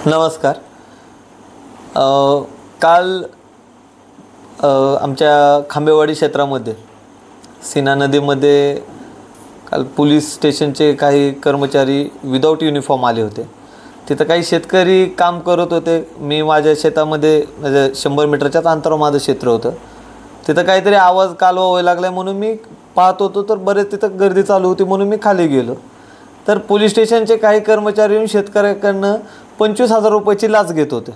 नमस्कार. काल आमच्या खांबेवाडी क्षेत्रामध्ये सीना नदीमध्ये काल पोलीस स्टेशनचे काही कर्मचारी विदाऊट युनिफॉर्म आले होते. तिथं काही शेतकरी काम करत होते. मी माझ्या शेतामध्ये म्हणजे 100 मीटरच्याच अंतरावर माझं क्षेत्र होतं. तिथं काहीतरी आवाज कालवा व्हायला लागला म्हणून मी पाहत होतो, तर बरेच तिथं गर्दी चालू होती म्हणून मी खाली गेलो. तर पोलीस स्टेशनचे काही कर्मचारी येऊन शेतकऱ्याकडनं 25,000 रुपयाची लाच घेत होते.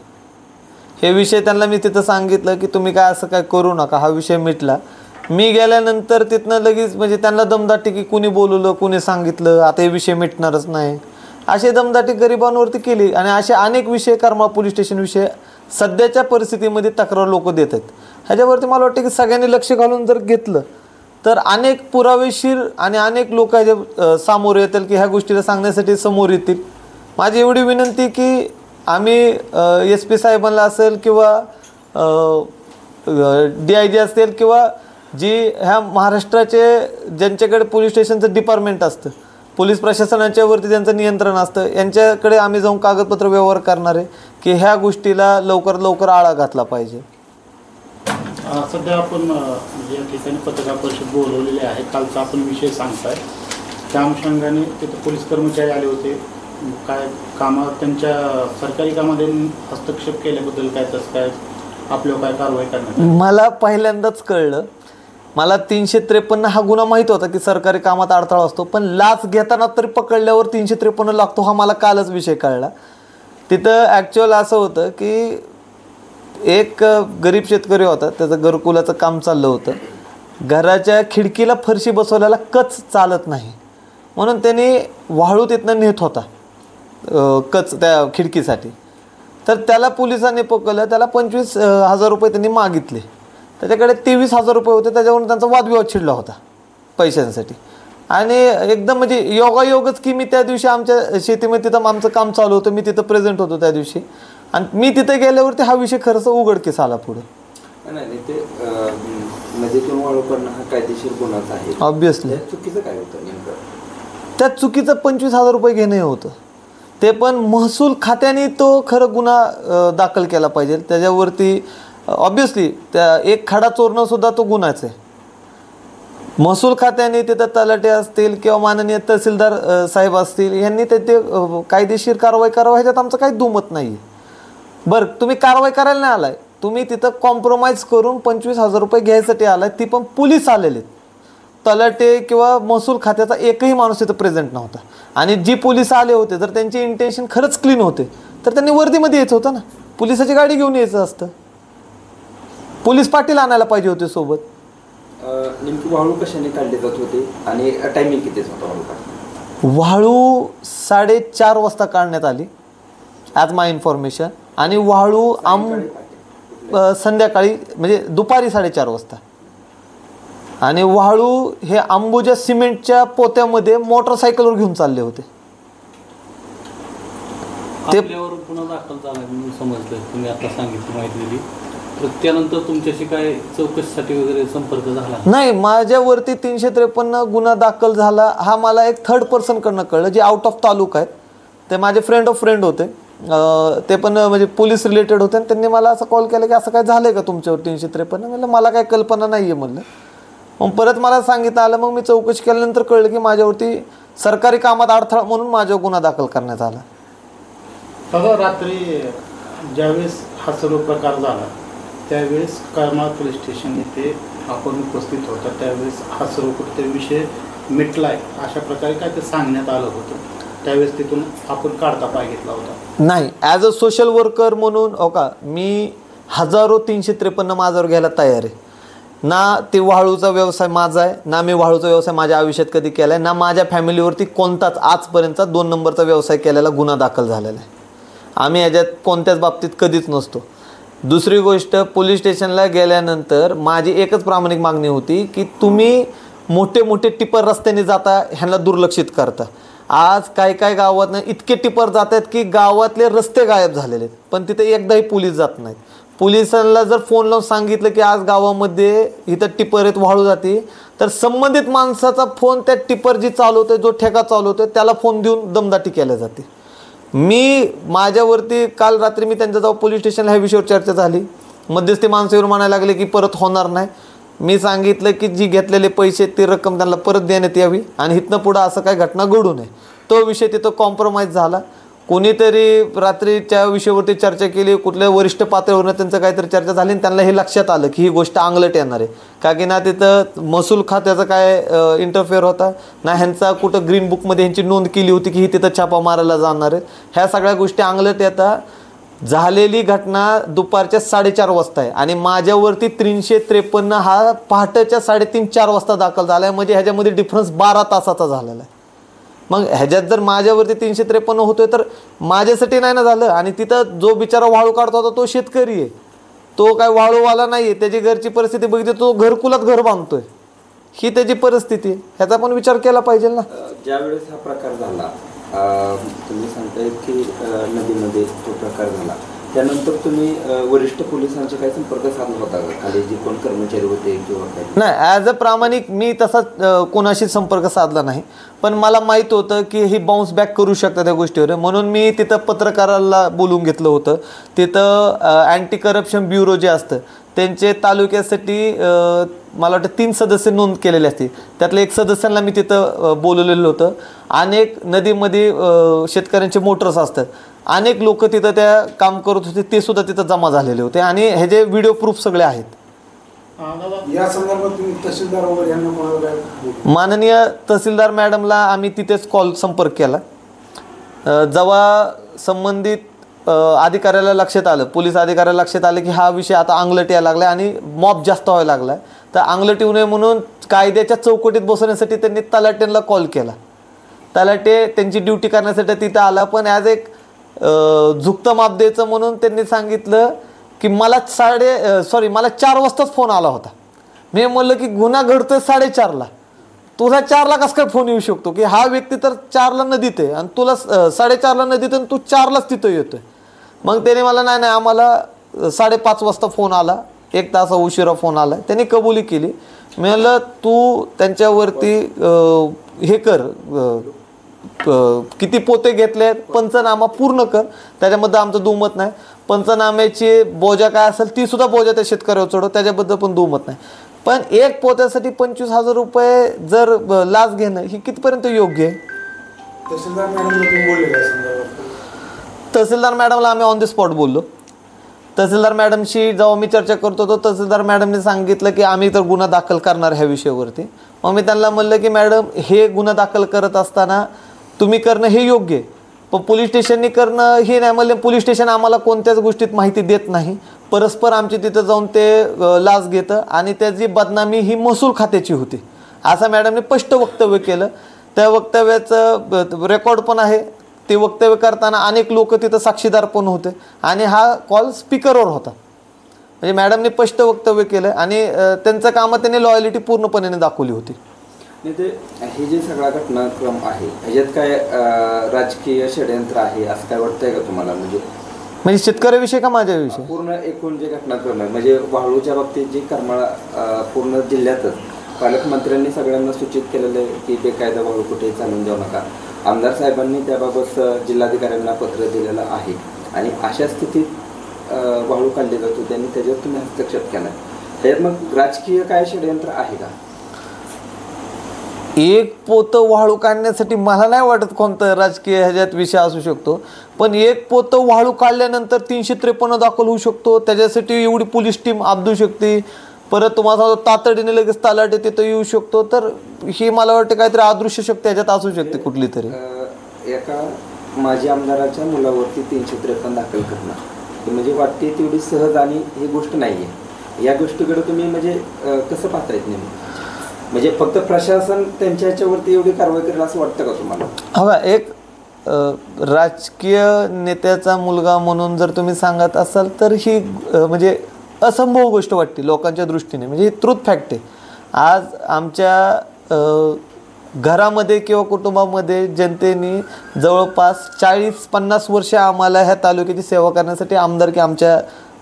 हे विषय त्यांना मी तिथं सांगितलं की तुम्ही काय असं काय करू नका. हा विषय मिटला. मी गेल्यानंतर तिथनं लगेच म्हणजे त्यांना दमदाटी की कुणी बोलवलं, कुणी सांगितलं, आता हे विषय मिटणारच नाही, असे दमदाटी गरिबांवरती केली. आणि असे अनेक विषय करमाळा पोलीस स्टेशन विषय सध्याच्या परिस्थितीमध्ये तक्रार लोक देत आहेत. ह्याच्यावरती मला वाटतं की सगळ्यांनी लक्ष घालून जर घेतलं तर अनेक पुरावेशीर आणि अनेक लोक सामोरे येतील की ह्या गोष्टीला सांगण्यासाठी समोर येतील. माझी एवढी विनंती की आम्ही SP साहेबांना असेल किंवा DIG असेल किंवा जी ह्या महाराष्ट्राचे ज्यांच्याकडे पोलीस स्टेशनचं डिपार्टमेंट असतं, पोलीस प्रशासनाच्यावरती ज्यांचं नियंत्रण असतं, यांच्याकडे आम्ही जाऊन कागदपत्र व्यवहार करणार आहे की ह्या गोष्टीला लवकरात लवकर आळा घातला पाहिजे. सध्या आपण या ठिकाणी पत्रकार परिषद बोलवलेली आहे. कालचा आपण विषय सांगताय त्या अनुषंगाने तिथे पोलीस कर्मचारी आले होते. काय कामं त्यांच्या सरकारी कामामध्ये हस्तक्षेप केल्याबद्दल काय तसं काय आपल्यावर काय कारवाई करण्यात? मला पहिल्यांदाच कळलं. मला 353 हा गुन्हा माहीत होता की सरकारी कामात अडथळा असतो, पण लाच घेताना तरी पकडल्यावर 353 लागतो हा मला कालच विषय कळला. तिथं ॲक्च्युअल असं होतं की एक गरीब शेतकरी होता, त्याचं घरकुलाचं काम चाललं होतं. घराच्या खिडकीला फरशी बसवल्याला कच चालत नाही म्हणून त्यांनी वाळू तिथनं नेत होता कच त्या खिडकीसाठी. तर त्याला पोलिसांनी पकडलं. त्याला 25,000 रुपये त्यांनी मागितले. त्याच्याकडे 23,000 रुपये होते. त्याच्यावरून त्यांचा वादविवाद छिडला होता पैशांसाठी. आणि एकदम म्हणजे योगायोगच की मी त्या दिवशी आमच्या शेतीमध्ये तिथं आमचं काम चालू होतं, मी तिथं प्रेझेंट होतो त्या दिवशी. आणि मी तिथे गेल्यावरती हा विषय खरंच उघडकीस आला पुढे. नाही ते नदीतून वाळू करणं हा कायदेशीर गुन्हाच आहे. ऑब्विसली चुकीचं काय होतं नेमकं? त्या चुकीचं 25,000 रुपये घेणं होतं. ते पण महसूल खात्याने तो खरं गुन्हा दाखल केला पाहिजे. त्याच्यावरती ऑब्विसली त्या एक खडा चोरणं सुद्धा तो गुन्हाच आहे. महसूल खात्याने तिथं तलाटे असतील किंवा माननीय तहसीलदार साहेब असतील, यांनी ते कायदेशीर कारवाई करावं, ह्याच्यात आमचं काही दुमत नाही आहे. बरं, तुम्ही कारवाई करायला नाही आलाय, तुम्ही तिथं कॉम्प्रोमाइज करून 25,000 रुपये घ्यायसाठी आलाय. ती पण पोलीस आलेले, तलाटे किंवा महसूल खात्याचा एकही माणूस तिथं प्रेझेंट नव्हता. आणि जी पोलीस आले होते जर त्यांची इंटेन्शन खरंच क्लीन होते तर त्यांनी वर्दीमध्ये यायचं होतं ना. पोलिसाची गाडी घेऊन यायचं असतं. पोलीस पाटील आणायला पाहिजे होते सोबत. नेमकी वाळू कशाने काढली जात होती आणि टायमिंग कितीच होता वाळू काढण्याचा? वाळू 4:30 वाजता काढण्यात आली ॲज माय इन्फॉर्मेशन. आणि वाळू संध्याकाळी म्हणजे दुपारी 4:30 वाजता. आणि वाळू हे अंबुजा सिमेंटच्या पोत्यामध्ये मोटरसायकलवर घेऊन चालले होते. ते पुन्हा दाखल झाला म्हणून समजलं. तुम्ही आता सांगितली माहिती दिली, तर त्यानंतर तुमच्याशी काय चौकशीसाठी वगैरे संपर्क झाला? नाही, माझ्यावरती 353 गुन्हा दाखल झाला हा मला एक थर्ड पर्सनकडनं कळलं, जे आउट ऑफ तालुका आहेत. ते माझे फ्रेंड ऑफ फ्रेंड होते. ते पण म्हणजे पोलीस रिलेटेड होते. आणि त्यांनी मला असं कॉल केला की असं काय झालं आहे का तुमच्यावर 353? म्हणलं मला काय कल्पना नाही आहे म्हणलं. मग परत मला सांगितलं आलं. मग मी चौकशी केल्यानंतर कळलं की माझ्यावरती सरकारी कामात अडथळा म्हणून माझ्यावर गुन्हा दाखल करण्यात आला. बघा, रात्री ज्यावेळेस हा सर्व प्रकार झाला त्यावेळेस करमाळा पोलीस स्टेशन येथे आपण उपस्थित होता. त्यावेळेस हा सर्व कुठेतरी विषय मिटलाय अशा प्रकारे काय ते सांगण्यात आलं होतं. त्यावेळेस तिथून आपण काढता पाय घेतला होता? नाही, ॲज अ सोशल वर्कर म्हणून हो का, मी हजारो 353 माझ्यावर घ्यायला तयार आहे. ना ते वाळूचा व्यवसाय माझा आहे, ना मी वाळूचा व्यवसाय माझ्या आयुष्यात कधी केला आहे, ना माझ्या फॅमिलीवरती कोणताच आजपर्यंतचा 2 नंबरचा व्यवसाय केलेला गुन्हा दाखल झालेला आहे. आम्ही याच्यात कोणत्याच बाबतीत कधीच नसतो. दुसरी गोष्ट, पोलीस स्टेशनला गेल्यानंतर माझी एकच प्रामाणिक मागणी होती की तुम्ही मोठे मोठे टिपर रस्त्याने जाता, ह्यांना दुर्लक्षित करता. आज काय गावातनं इतके टिपर जात आहेत की गावातले रस्ते गायब झालेले आहेत, पण तिथे एकदाही पोलीस जात नाहीत. पोलिसांना जर फोन लावून सांगितलं की आज गावामध्ये इथं टिपर आहेत वाळू जाते, तर संबंधित माणसाचा फोन त्या टिपर जी चालवतोय, जो ठेका चालवतोय, त्याला फोन देऊन दमदाटी केल्या जाते. मी माझ्यावरती काल रात्री मी त्यांच्याजवळ पोलीस स्टेशनला ह्या विषयावर चर्चा झाली. मध्यस्थी माणसं येऊन म्हणायला लागले की परत होणार नाही. मी सांगितलं की जी घेतलेले पैसे ती रक्कम त्यांना परत देण्यात यावी आणि इथनं पुढं असं काही घटना घडू नये. तो विषय तिथं कॉम्प्रोमाइज झाला. कोणीतरी रात्रीच्या विषयावरती चर्चा केली, कुठल्या वरिष्ठ पातळीवरून त्यांचं काहीतरी चर्चा झाली आणि त्यांना हे लक्षात आलं की ही गोष्ट अंगलट येणार आहे. का की ना तिथं महसूल खात्याचा काय इंटरफेअर होता ना, ह्यांचा कुठं ग्रीन बुकमध्ये ह्यांची नोंद केली होती की ही तिथं छापा मारायला जाणार आहे. ह्या सगळ्या गोष्टी अंगलट येतात. झालेली घटना दुपारच्या 4:30 वाजता आहे आणि माझ्यावरती 353 हा पहाटेच्या 3:30-4 वाजता दाखल झाला आहे. म्हणजे ह्याच्यामध्ये डिफरन्स 12 तासाचा झालेला आहे. मग ह्याच्यात जर माझ्यावरती 353 होतोय तर माझ्यासाठी नाही ना झालं. आणि तिथं जो बिचारा वाळू काढतो होता तो शेतकरी आहे, तो काय वाळूवाला नाही आहे. त्याची घरची परिस्थिती बघितली, तो घरकुलात घर बांधतोय, ही त्याची परिस्थिती आहे. ह्याचा पण विचार केला पाहिजे ना. ज्यावेळेस हा प्रकार झाला, तुम्ही सांगताय की नदीमध्ये तो प्रकार झाला, त्यानंतर तुम्ही वरिष्ठ पोलिसांचे काही संपर्क साधला होता का? खाली जे कोण कर्मचारी होते किंवा काय? नाही, ॲज अ प्रामाणिक मी तसा कोणाशी संपर्क साधला नाही. पण मला माहीत होतं की ही बाउन्स बॅक करू शकतात त्या गोष्टीवर, म्हणून मी तिथं पत्रकाराला बोलवून घेतलं होतं. तिथं अँटी करप्शन ब्युरो जे असतं त्यांचे तालुक्यासाठी मला वाटतं 3 सदस्य नोंद केलेले असतील. त्यातल्या 1 सदस्यांना मी तिथं बोलवलेलं होतं. अनेक नदीमध्ये शेतकऱ्यांचे मोटर्स असतात, अनेक लोक तिथं त्या काम करत होते, ते सुद्धा तिथं जमा झालेले होते आणि ह्याचे व्हिडिओ प्रूफ सगळे आहेत. या संदर्भात तुम्ही तहसीलदार वगैरे यांना कोणाला? माननीय तहसीलदार मॅडमला आम्ही तिथेच संपर्क केला. जेव्हा संबंधित अधिकाऱ्याला लक्षात आलं, पोलीस अधिकाऱ्याला लक्षात आलं की हा विषय आता अंगलट यायला लागला आणि मॉब जास्त व्हायला लागला, तर अंगलट येऊ नये म्हणून कायद्याच्या चौकटीत बसवण्यासाठी त्यांनी तलाट्यांना कॉल केला. तलाटे त्यांची ड्युटी करण्यासाठी तिथं आला, पण ॲज एक झुकतं माप द्यायचं म्हणून त्यांनी सांगितलं की मला 4 वाजताच फोन आला होता. मी म्हणलं की गुन्हा घडतोय 4:30ला, तुझा 4ला कसं काय फोन येऊ शकतो की हा व्यक्ती तर 4ला नदीत आहे आणि तुला 4:30ला नदीत आणि तू 4लाच तिथं येतोय. मग त्याने मला नाही आम्हाला 5:30 वाजता फोन आला, 1 तास उशिरा फोन आला. त्यांनी कबुली केली. मी म्हणलं तू त्यांच्यावरती हे कर, किती पोते घेतले पंचनामा पूर्ण कर, त्याच्यामध्ये आमचं दुमत नाही. पंचनाम्याची बोजा काय असेल ती सुद्धा बोजा त्या शेतकऱ्यावर चढव, त्याच्याबद्दल पण दुमत नाही. पण 1 पोत्यासाठी 25,000 रुपये जर लाच घेणं ही कितपर्यंत योग्य आहे? तहसीलदार मॅडमला तुम्ही बोलले का संदर्भात? तहसीलदार मॅडमला आम्ही ऑन द स्पॉट बोललो. तहसीलदार मॅडमशी जेव्हा मी चर्चा करत होतो, तहसीलदार मॅडमने सांगितलं की आम्ही तर गुन्हा दाखल करणार ह्या विषयावरती. मग मी त्यांना म्हणलं की मॅडम हे गुन्हा दाखल करत असताना तुम्ही करणं हे योग्य आहे, पण पोलीस स्टेशननी करणं हे नाही. म्हणले पोलीस स्टेशन आम्हाला कोणत्याच गोष्टीत माहिती देत नाही, परस्पर आमची तिथं जाऊन ते लाच घेतं आणि त्याची बदनामी ही महसूल खात्याची होती, असं मॅडमने स्पष्ट वक्तव्य केलं. त्या वक्तव्याचं रेकॉर्ड पण आहे. ते वक्तव्य करताना अनेक लोक तिथं साक्षीदार पण होते आणि हा कॉल स्पीकरवर होता. म्हणजे मॅडमने स्पष्ट वक्तव्य केलं आणि त्यांचं कामात त्यांनी लॉयलिटी पूर्णपणे दाखवली होती. नाही, ते हे जे सगळा घटनाक्रम आहे ह्याच्यात काय राजकीय षडयंत्र आहे असं काय वाटतंय का तुम्हाला? म्हणजे शेतकऱ्याविषयी का माझ्याविषयी? पूर्ण एकूण जे घटनाक्रम आहे, म्हणजे वाळूच्या बाबतीत जे करमाळा पूर्ण जिल्ह्यातच पालकमंत्र्यांनी सगळ्यांना सूचित केलेलं आहे की बेकायदा वाळू कुठेही चालून जाऊ नका. आमदार साहेबांनी त्याबाबत जिल्हाधिकाऱ्यांना पत्र दिलेलं आहे आणि अशा स्थितीत वाळू काढली जात होती आणि त्याच्यावर तुम्ही हस्तक्षेप केला. त्याच्यात मग राजकीय काय षडयंत्र आहे का? 1 पोतं वाळू काढण्यासाठी मला नाही वाटत कोणतं राजकीय ह्याच्यात विषय असू शकतो, पण 1 पोतं वाळू काढल्यानंतर 353 दाखल होऊ शकतो. त्याच्यासाठी एवढी पोलीस टीम आपदू शकते. परत तुम्हाला तातडीने लगेच तलाठी तिथं येऊ शकतो. तर ही मला वाटतं काहीतरी अदृश्य शक्ती ह्याच्यात असू शकते कुठली तरी. एका माजी आमदाराच्या मुलावरती 353 दाखल करणं म्हणजे वाटते तेवढी सहज आणि ही गोष्ट नाही आहे. या गोष्टीकडे तुम्ही म्हणजे कसं पाहता येत नेमकं? म्हणजे फक्त प्रशासन त्यांच्या ह्याच्यावरती एवढी कारवाई करेल असं वाटतं का तुम्हाला? हवा एक राजकीय नेत्याचा मुलगा म्हणून जर तुम्ही सांगत असाल तर ही म्हणजे असंभव गोष्ट वाटते लोकांच्या दृष्टीने. म्हणजे ही ट्रूथ फॅक्ट आहे. आज आमच्या घरामध्ये किंवा कुटुंबामध्ये जनतेने जवळपास 40-50 वर्ष आम्हाला ह्या तालुक्याची सेवा करण्यासाठी आमदारकी आमच्या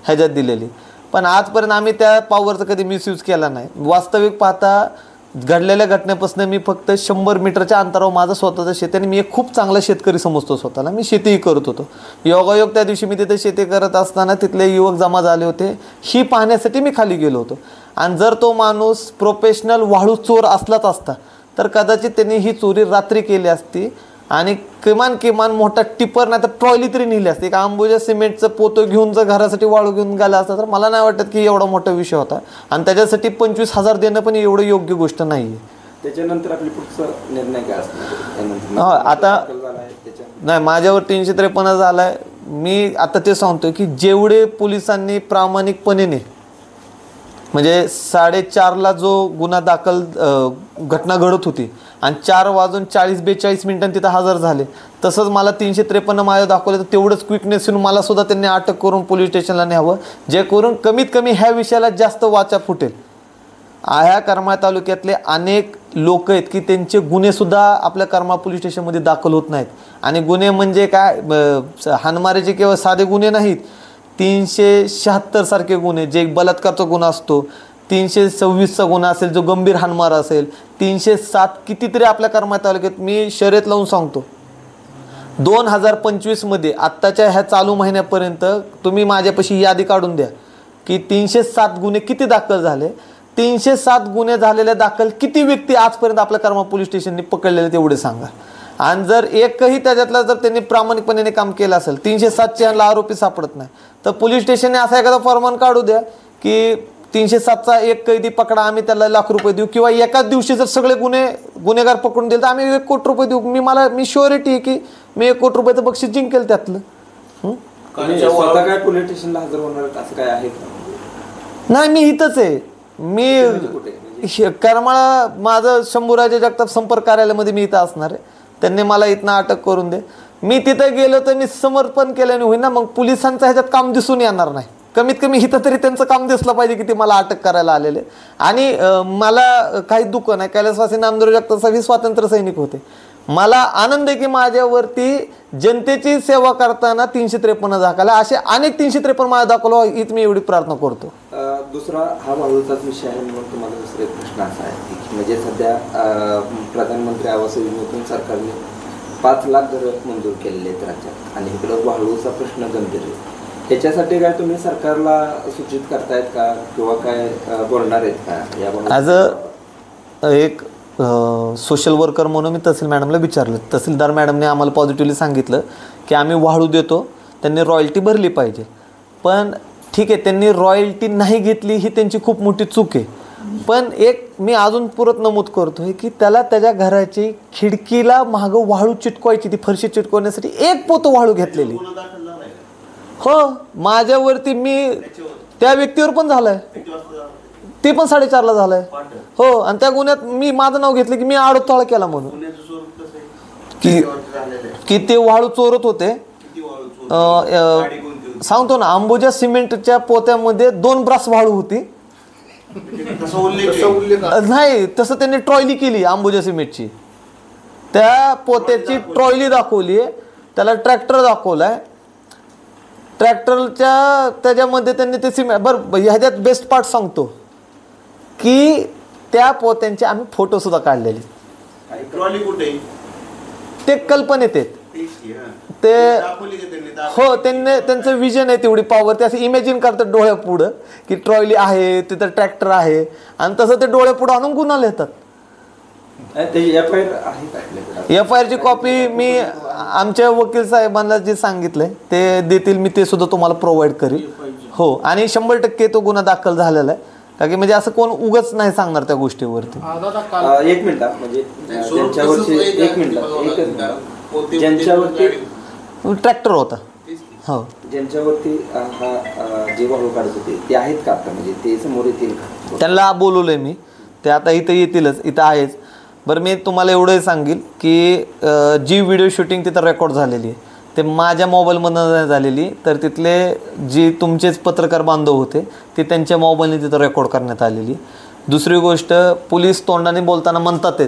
ह्याच्यात दिलेली, पण आजपर्यंत आम्ही त्या पॉवरचा कधी मिसयूज केला नाही. वास्तविक पाहता घडलेल्या घटनेपासून मी फक्त 100 मीटरच्या अंतरावर माझं स्वतःचं शेत आहे आणि मी एक खूप चांगला शेतकरी समजतो स्वतःला. मी शेतीही करत होतो. योगायोग त्या दिवशी मी तिथे शेती करत असताना तिथले युवक जमा झाले होते. ही पाहण्यासाठी मी खाली गेलो होतो. आणि जर तो माणूस प्रोफेशनल वाळू चोर असलाच असता तर कदाचित त्यांनी ही चोरी रात्री केली असती आणि किमान मोठा टिपर नाही तर ट्रॉली तरी नेली असते. एक अंबुजा सिमेंटचं पोतं घेऊन जर घरासाठी वाळू घेऊन गेला असता तर मला नाही वाटत की एवढा मोठा विषय होता. आणि त्याच्यासाठी 25,000 देणं पण एवढं योग्य गोष्ट नाही आहे. त्याच्यानंतर आपली पुढचा निर्णय काय असणार? हा, आता नाही, माझ्यावर 353 झाला आहे. मी आता ते सांगतोय की जेवढे पोलिसांनी प्रामाणिकपणे म्हणजे 4:30ला जो गुन्हा दाखल घटना घडत होती आणि 4:40-42 मिनिटांनी तिथं हजर झाले, तसंच मला 353 माझ्या दाखवले तर तेवढंच क्विकनेस येऊन मला सुद्धा त्यांनी अटक करून पोलीस स्टेशनला न्यावं, जे करून कमीत कमी ह्या विषयाला जास्त वाचा फुटेल. ह्या करमाळ तालुक्यातले अनेक लोक आहेत की त्यांचे गुन्हेसुद्धा आपल्या करमाळ पोलीस स्टेशनमध्ये दाखल होत नाहीत. आणि गुन्हे म्हणजे काय, हाणमारीचे केवळ साधे गुन्हे नाहीत, 376 सारखे गुन्हे, जे बलात्कारचा गुन्हा असतो, 326चा गुन्हा असेल जो गंभीर हाणमार असेल, 307 कितीतरी आपल्या करमाळ तालुक्यात. मी शर्यत लावून सांगतो, 2025 मध्ये आत्ताच्या ह्या चालू महिन्यापर्यंत तुम्ही माझ्यापाशी यादी काढून द्या की 307 गुन्हे किती दाखल झाले, 307 गुन्हे झालेले दाखल किती व्यक्ती आजपर्यंत आपल्या करमाळ पोलीस स्टेशनने पकडलेले तेवढे सांगा. आणि जर एकही त्याच्यातला जर त्यांनी प्रामाणिकपणे काम केलं असेल, 307चे आरोपी सापडत नाही, तर पोलीस स्टेशनने असा एखादा फरमान काढू द्या की 307चा एक कैदी पकडा, आम्ही त्याला ₹1,00,000 देऊ, किंवा एकाच दिवशी जर सगळे गुन्हेगार पकडून दिले तर आम्ही ₹1,00,00,000 देऊ. मी श्युरिटी आहे की मी ₹1,00,00,000 बक्षीस जिंकेल त्यातलं. स्वतः काय पोलीस स्टेशनला हजर होणार असं काय आहे? नाही, मी इथंच आहे. मी करमाळा माझं शंभूराजे जगताप संपर्क कार्यालयामध्ये मी इथं असणार आहे. त्यांनी मला इथनं अटक करून दे. मी तिथं गेलो तर मी समर्पण केल्याने होईल ना, मग पोलिसांचं ह्याच्यात काम दिसून येणार नाही. कमीत कमी इथं तरी त्यांचं काम दिसलं पाहिजे की ते मला अटक करायला आलेले. आणि मला काही दुःख नाही, कैलासवासी नामदेव जगताप हे स्वातंत्र्य सैनिक होते. मला आनंद आहे की माझ्यावरती जनतेची सेवा करताना 353 दाखला, असे अनेक 353 माझ्या दाखल इथं मी एवढी प्रार्थना करतो. दुसरा हा वाळूचाच विषय आहे म्हणून तुम्हाला दुसरा एक प्रश्न असा आहे की म्हणजे सध्या प्रधानमंत्री आवास योजनेतून सरकारने 5 लाख घरं मंजूर केलेले आहेत राज्यात आणि इकडं वाळूचा प्रश्न गंभीर आहे. ह्याच्यासाठी काय तुम्ही सरकारला सूचित करतायत का किंवा काय बोलणार आहेत का? ॲज एक सोशल वर्कर म्हणून मी तहसील मॅडमला विचारलं. तहसीलदार मॅडमने आम्हाला पॉझिटिव्हली सांगितलं की आम्ही वाळू देतो, त्यांनी रॉयल्टी भरली पाहिजे. पण ठीक आहे, त्यांनी रॉयल्टी नाही घेतली ही त्यांची खूप मोठी चूक आहे. पण एक मी अजून परत नमूद करतोय की त्याला त्याच्या घराची खिडकीला मागं वाळू चिटकवायची, ती फरशी चिटकवण्यासाठी 1 पोतं वाळू घेतलेली. हो, माझ्यावरती मी त्या व्यक्तीवर पण झालाय, ते पण 4:30ला झालंय. हो, आणि त्या गुन्ह्यात मी माझं नाव घेतलं की मी आडोताळ केला म्हणून की ते वाळू चोरत होते. सांगतो ना, अंबुजा सिमेंटच्या पोत्यामध्ये 2 ब्रास वाळू होती. नाही, तसं त्यांनी ट्रॉयली केली अंबुजा सिमेंटची, त्या पोत्याची ट्रॉयली दाखवली, त्याला ट्रॅक्टर दाखवलाय, ट्रॅक्टरच्या त्याच्यामध्ये त्यांनी ते सिमेंट. बरं, ह्याच्यात बेस्ट पार्ट सांगतो की त्या पोत्यांचे आम्ही फोटो सुद्धा काढलेले. ते कल्पनेत आहेत ते. हो, त्यांचं विजन आहे तेवढी पॉवर, ते असं इमॅजिन करतात डोळ्यापुढं की ट्रॉयली आहे तिथं, ट्रॅक्टर आहे, आणि तसं ते डोळ्यापुढं आणून गुन्हा लिहितात. FIR ची कॉपी मी आमच्या वकील साहेबांना जे सांगितलंय ते देतील, मी ते सुद्धा तुम्हाला प्रोव्हाइड करेल. हो, आणि 100% तो गुन्हा दाखल झालेला आहे. कारण की म्हणजे असं कोण उगाच नाही सांगणार त्या गोष्टीवरती. एक मिनिट, म्हणजे ज्यांच्यावरती ट्रॅक्टर होता, हो, ज्यांच्यावरती हा जे वाळू काढत होते ते आहेत का आता, म्हणजे ते समोर येतील का? त्यांना बोलवलंय मी, ते आता इथं येतीलच, इथं आहेच. बरं, मी तुम्हाला एवढंही सांगेल की जी व्हिडिओ शूटिंग तिथं रेकॉर्ड झालेली आहे ते माझ्या मोबाईलमधून नाही झालेली, तर तिथले जी तुमचेच पत्रकार बांधव होते ते त्यांच्या मोबाईलने तिथं रेकॉर्ड करण्यात आलेली. दुसरी गोष्ट, पोलीस तोंडाने बोलताना म्हणतात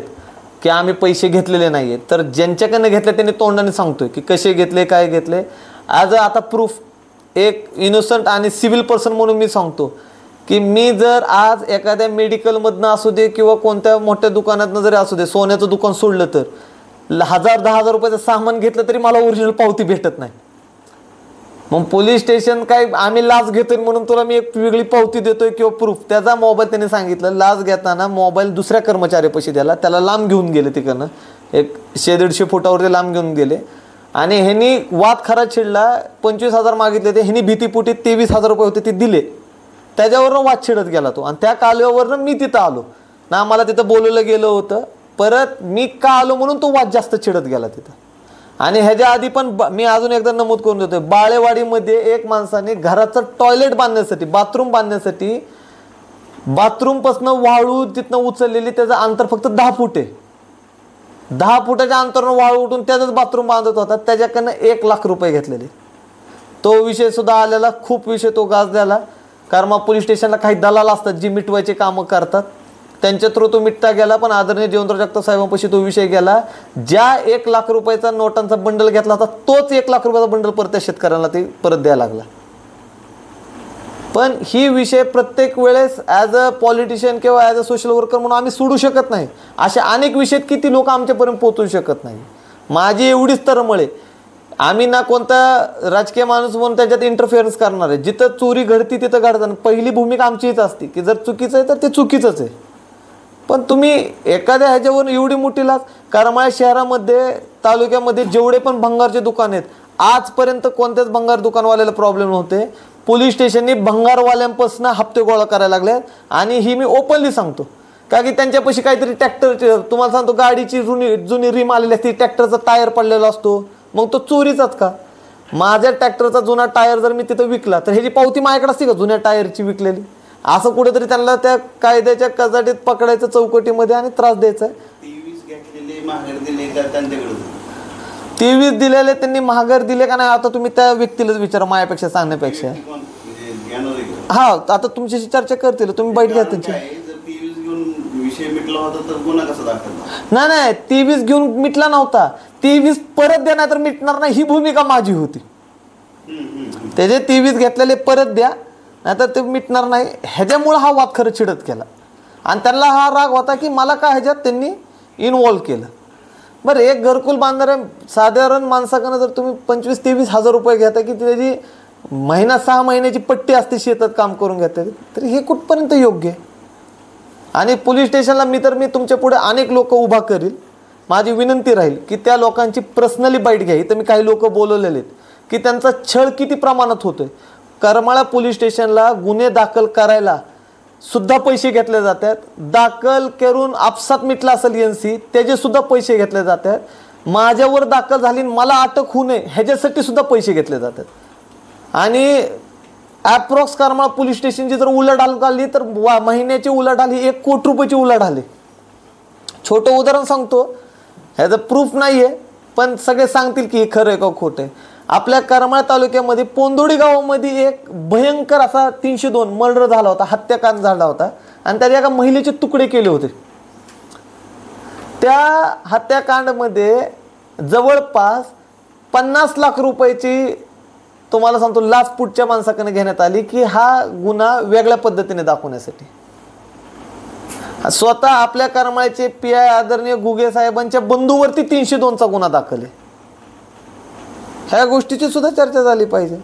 की आम्ही पैसे घेतलेले नाही आहेत, तर ज्यांच्याकडनं घेतले त्यांनी तोंडाने सांगतोय की कसे घेतले, काय घेतले. आज आता प्रूफ एक इनोसंट आणि सिव्हिल पर्सन म्हणून मी सांगतो की मी जर आज एखाद्या मेडिकलमधनं असू दे किंवा कोणत्या मोठ्या दुकानातनं जरी असू दे, सोन्याचं दुकान सोडलं तर 1000-10,000 रुपयाचं सामान घेतलं तरी मला ओरिजिनल पावती भेटत नाही. मग पोलीस स्टेशन काय आम्ही लाच घेतोय म्हणून तुला मी एक वेगळी पावती देतोय किंवा प्रूफ. त्याचा मोबाईल त्यांनी सांगितलं, लाच घेताना मोबाईल दुसऱ्या कर्मचाऱ्यापाशी द्याला, त्याला लांब घेऊन गेले तिकडनं, एक 100-150 फुटावरती लांब घेऊन गेले. आणि ह्यांनी वाद खरा छिडला, 25,000 मागितले ते, ह्यांनी भीतीपोटी 23,000 रुपये होते ते दिले. त्याच्यावरनं वाद छिडत गेला तो. आणि त्या कालव्यावरनं मी तिथं आलो ना, मला तिथं बोलवलं गेलं होतं. परत मी का आलो म्हणून तो वाद जास्त छिडत गेला तिथं. आणि ह्याच्या आधी पण मी अजून एकदा नमूद करून देतोय, बाळेवाडीमध्ये एक माणसाने घराचं टॉयलेट बांधण्यासाठी, बाथरूम बांधण्यासाठी, बाथरूमपासून वाळू तिथनं उचललेली, त्याचं अंतर फक्त 10 फूट आहे. 10 फुटाच्या अंतरानं वाळू उठून त्याचंच बाथरूम बांधत होता. त्याच्याकडनं 1 लाख रुपये घेतलेले. तो विषय सुद्धा आलेला, खूप विषय तो गाजलेला. कारण मग पोलीस स्टेशनला काही दलाल असतात जी मिटवायचे कामं करतात, त्यांच्या थ्रू तो मिटता गेला. पण आदरणीय जयवंतराव जगताप साहेबांपाशी तो विषय गेला. ज्या 1 लाख रुपयाचा नोटांचा बंडल घेतला होता तोच 1 लाख रुपयाचा बंडल परत त्या शेतकऱ्यांना ते परत द्यायला लागला. पण ही विषय प्रत्येक वेळेस ॲज अ पॉलिटिशियन किंवा ॲज अ सोशल वर्कर म्हणून आम्ही सोडू शकत नाही. असे अनेक विषय किती लोक आमच्यापर्यंत पोहोचू शकत नाही. माझी एवढीच तरमळे, आम्ही ना कोणता राजकीय माणूस म्हणून त्याच्यात इंटरफिअरन्स करणार आहे. जिथं चोरी घडती तिथं घडतं. पहिली भूमिका आमची हीच असते की जर चुकीचं आहे तर ते चुकीचंच आहे. पण तुम्ही एखाद्या ह्याच्यावरून एवढी मोठी लाच, करमाळा शहरामध्ये तालुक्यामध्ये जेवढे पण भंगारचे दुकान आहेत, आजपर्यंत कोणत्याच भंगार दुकानवाल्याला प्रॉब्लेम नव्हते. पोलीस स्टेशननी भंगारवाल्यांपासून हप्ते गोळा करायला लागले. आणि ही मी ओपनली सांगतो का की त्यांच्यापाशी काहीतरी ट्रॅक्टर, तुम्हाला सांगतो गाडीची जुनी रिम आलेली असते, ट्रॅक्टरचा टायर पडलेला असतो, मग तो चोरीचाच का? माझ्या ट्रॅक्टरचा जुना टायर जर मी तिथं विकला तर ह्याची पावती माझ्याकडे असते का जुन्या टायरची विकलेली? असं कुठेतरी त्यांना त्या कायद्याच्या कजाटीत पकडायचं चौकटीमध्ये आणि त्रास द्यायचा. 23 दिलेले त्यांनी महागार दिले का नाही आता तुम्ही त्या व्यक्तीलाच विचारा, माझ्यापेक्षा सांगण्यापेक्षा. हा, आता तुमच्याशी चर्चा करतील, तुम्ही बैठ घ्या त्यांची. नाही 23 घेऊन मिटला नव्हता, 23 परत द्या नाही तर मिटणार नाही, ही भूमिका माझी होती. त्याचे 23 घेतलेले परत द्या नाहीतर ते मिटणार नाही. ह्याच्यामुळे हा वाद खरं चिडत केला. आणि त्यांना हा राग होता की मला का ह्याच्यात त्यांनी इन्व्हॉल्व केलं. बरं, एक घरकुल बांधणाऱ्या साधारण माणसाकडनं जर तुम्ही 25-23 हजार रुपये घेता की त्याची महिना 6 महिन्याची पट्टी असते, शेतात काम करून घेतात, तर हे कुठपर्यंत योग्य आहे? आणि पोलीस स्टेशनला मी तुमच्या पुढे अनेक लोक उभा करील. माझी विनंती राहील की त्या लोकांची पर्सनली बाईट घ्या. इथं मी काही लोक बोलवलेले आहेत की त्यांचा छळ किती प्रमाणात होतोय. करमाळा पोलीस स्टेशनला गुन्हे दाखल करायला सुद्धा पैसे घेतले जातात. दाखल करून आपसात मिटला असेल NC, त्याचे सुद्धा पैसे घेतले जातात. माझ्यावर दाखल झाली मला अटक होऊ नये ह्याच्यासाठी सुद्धा पैसे घेतले जातात. आणि ॲप्रॉक्स करमाळा पोलीस स्टेशनची जर उलाढाल काढली तर महिन्याची उलाढाल ही 1 कोटी रुपयाची उलाढाल आहे. छोटं उदाहरण सांगतो, ह्याचं प्रूफ नाही आहे पण सगळे सांगतील की हे खरं आहे का खोटं आहे. आपल्या करमाळा तालुक्यामध्ये पोंदोडी गावामध्ये एक भयंकर असा 302 मर्डर झाला होता, हत्याकांड झाला होता. आणि त्याच्या एका महिलेचे तुकडे केले होते. त्या हत्याकांडमध्ये जवळपास 50 लाख रुपयाची तुम्हाला सांगतो लाच पुढच्या माणसाकडे घेण्यात आली की हा गुन्हा वेगळ्या पद्धतीने दाखवण्यासाठी. स्वतः आपल्या करमाळ्याचे PI आदरणीय गुगे साहेबांच्या बंधूवरती 302चा गुन्हा दाखल आहे. ह्या गोष्टीची सुद्धा चर्चा झाली पाहिजे.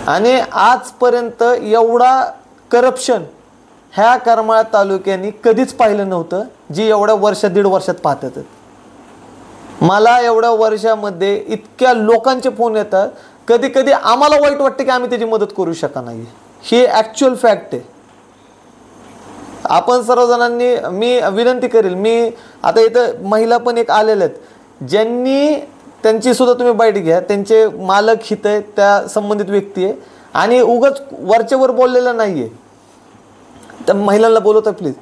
आणि आजपर्यंत एवढा करप्शन ह्या करमाळा तालुक्याने कधीच पाहिलं नव्हतं, जी एवढ्या 1.5 वर्षात पाहत आहेत. मला एवढ्या वर्षामध्ये इतक्या लोकांचे फोन येतात, कधी कधी आम्हाला वाईट वाटते की आम्ही त्याची मदत करू शकत नाही. ही ॲक्च्युअल फॅक्ट आहे. आपण सर्वजणांनी, मी विनंती करेल, मी आता इथं महिला पण एक आलेल्या आहेत ज्यांनी, त्यांची सुद्धा तुम्ही बाईट घ्या, त्यांचे मालक हित आहे, त्या संबंधित व्यक्ती आहे आणि उगाच वरचेवर बोललेलं नाही आहे. त्या महिलांना बोलवता प्लीज.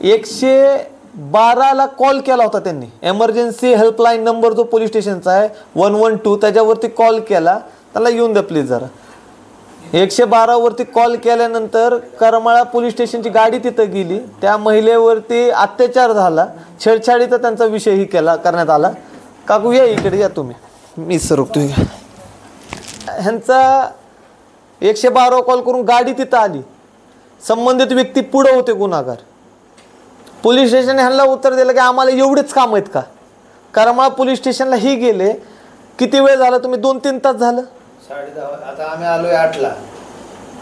112ला कॉल केला होता त्यांनी, एमर्जन्सी हेल्पलाईन नंबर जो पोलीस स्टेशनचा आहे 112, त्याच्यावरती कॉल केला. त्याला येऊन द्या प्लीज जरा. 112वरती कॉल केल्यानंतर करमाळा पोलीस स्टेशनची गाडी तिथं गेली. त्या महिलेवरती अत्याचार झाला, छेडछाडीचा त्यांचा विषयही करण्यात आला. काकू या इकडे या तुम्ही, मी सरकतोय. ह्यांचा 112 कॉल करून गाडी तिथं आली, संबंधित व्यक्ती पुढं होते गुन्हेगार. पोलीस स्टेशनने ह्यांना उत्तर दिलं की आम्हाला एवढेच काम आहेत का? करमाळा पोलीस स्टेशनला ही गेले, किती वेळ झाला तुम्ही? 2-3 तास झालं. 10:30. आता आम्ही आलोय 8ला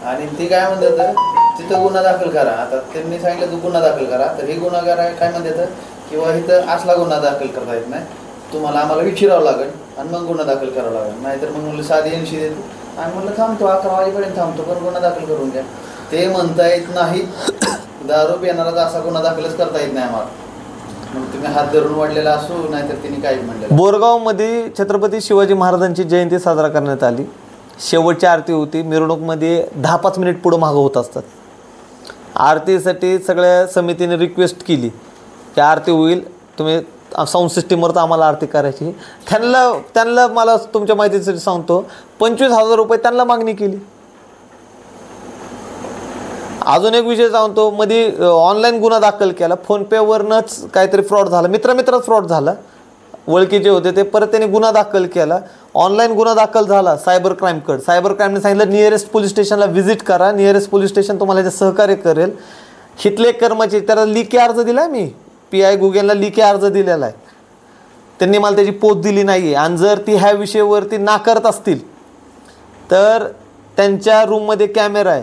आणि ती काय म्हणतात तिथं गुन्हा दाखल करा. आता त्यांनी सांगितलं तू गुन्हा दाखल करा, तर हे गुन्हागार आहे काय म्हणतात किंवा इथं असला गुन्हा दाखल करता येत नाही, तुम्हाला आम्हाला विचारावं लागेल आणि मग गुन्हा दाखल करावा लागेल. नाहीतर मग म्हणलं साधी एनशी देतो. आणि म्हणलं थांबतो 11 वाजेपर्यंत थांबतो, पण गुन्हा दाखल करून द्या. ते म्हणता येत नाही, दारू पिणारा असा गुन्हा दाखलच करता येत नाही आम्हाला. मग तुम्ही हात धरून वाढलेला असो, नाहीतर तिने काही म्हणलं. बोरगावमध्ये छत्रपती शिवाजी महाराजांची जयंती साजरा करण्यात आली. शेवटची आरती होती. मिरवणूकमध्ये 10-5 मिनिट पुढं मागं होत असतात. आरतीसाठी सगळ्या समितीने रिक्वेस्ट केली की आरती होईल, तुम्ही साऊंड सिस्टीमवर तर आम्हाला आरती करायची. त्यांना मला तुमच्या माहितीसाठी सांगतो 25,000 रुपये त्यांना मागणी केली. अजून एक विषय सांगतो, मध्ये ऑनलाईन गुन्हा दाखल केला, फोनपेवरनंच काहीतरी फ्रॉड झाला, मित्रात फ्रॉड झाला, ओळखीचे होते ते. परत त्यांनी गुन्हा दाखल केला, ऑनलाईन गुन्हा दाखल झाला सायबर क्राईमकडे. सायबर क्राईमने सांगितलं नियरेस्ट पोलीस स्टेशनला व्हिजिट करा, नियरेस्ट पोलीस स्टेशन तुम्हाला याचे सहकार्य करेल. हिथले कर्मचारी, त्याला लिखी अर्ज दिला, मी PI गुगेनला लिखी अर्ज दिलेला आहे, त्यांनी मला त्याची पोच दिली नाही आहे. आणि जर ती ह्या विषयावरती नाकारत असतील तर त्यांच्या रूममध्ये कॅमेरा आहे,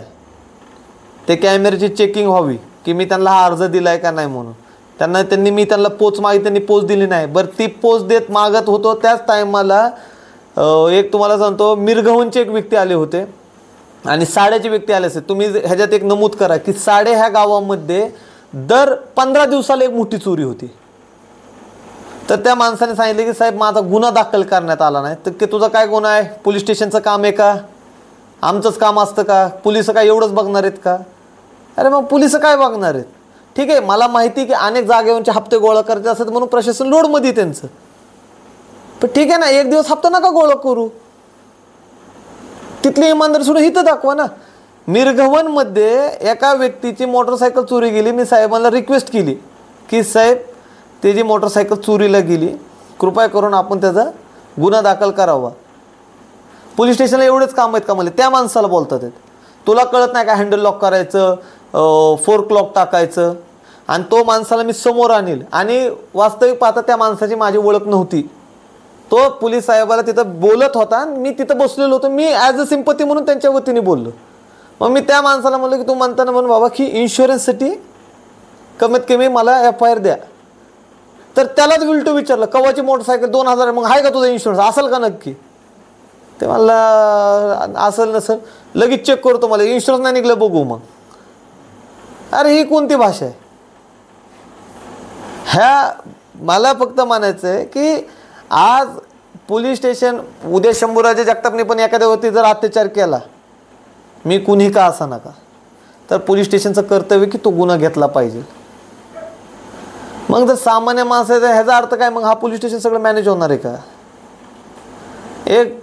ते कॅमेऱ्याची चेकिंग व्हावी की मी त्यांना हा अर्ज दिला आहे का नाही म्हणून. मी त्यांना पोच मागितली, त्यांनी पोच दिली नाही. बरं ती पोच देत मागत होतो त्याच टायमाला एक तुम्हाला सांगतो, मिरगव्हाणचे एक व्यक्ती आले होते आणि साड्याचे व्यक्ती आले असते. तुम्ही ह्याच्यात एक नमूद करा की साडे ह्या गावामध्ये दर 15 दिवसाला एक मोठी चोरी होती. तर त्या माणसाने सांगितले की साहेब माझा गुन्हा दाखल करण्यात आला नाही. तर की तुझा काय गुन्हा आहे? पोलीस स्टेशनचं काम आहे का? आमचंच काम असतं का? पोलिस काय एवढंच बघणार आहेत का? अरे मग पोलिस काय बघणार आहेत? ठीक आहे, मला माहिती की अनेक जागेवरचे हप्ते गोळा करायचे असतात म्हणून प्रशासन लोडमध्ये त्यांचं, पण ठीक आहे ना, एक दिवस हप्ता नका गोळा करू. तिथली इमानदारी सोडून इथं दाखवा ना. मिरगव्हाणमध्ये एका व्यक्तीची मोटरसायकल चोरी गेली. मी साहेबांना रिक्वेस्ट केली की साहेब त्याची मोटरसायकल चोरीला गेली, कृपया करून आपण त्याचा गुन्हा दाखल करावा. पोलीस स्टेशनला एवढेच काम आहेत का? मला त्या माणसाला बोलतात आहेत, तुला कळत नाही का हँडल लॉक करायचं, फोर्क लॉक टाकायचं. आणि तो माणसाला मी समोर आणील. आणि वास्तविक पाहता त्या माणसाची माझी ओळख नव्हती. तो पोलीस साहेबाला तिथं बोलत होता, मी तिथं बसलेलो होतो, मी ॲज अ सिंपती म्हणून त्यांच्या वतीने बोललो. मग मी त्या माणसाला म्हणलो की तू म्हणताना म्हणून बाबा की इन्शुरन्ससाठी कमीत कमी मला FIR द्या. तर त्यालाच उलटं विचारलं, कवाची मोटरसायकल 2000, मग आहे का तुझा इन्शुरन्स? असेल का नक्की? ते मला असेल नसेल लगेच चेक करतो, मला इन्शुरन्स नाही निघलं बघू. मग अरे ही कोणती भाषा आहे? ह्या मला फक्त म्हणायचं आहे की आज पोलीस स्टेशन, उद्या शंभूराजे जगतापने पण एखाद्यावरती जर अत्याचार केला, मी कुणी का असा नका, तर पोलीस स्टेशनचं कर्तव्य की तो गुन्हा घेतला पाहिजे. मग जर सामान्य माणसाचा ह्याचा अर्थ काय? मग हा पोलीस स्टेशन सगळं मॅनेज होणार आहे का? एक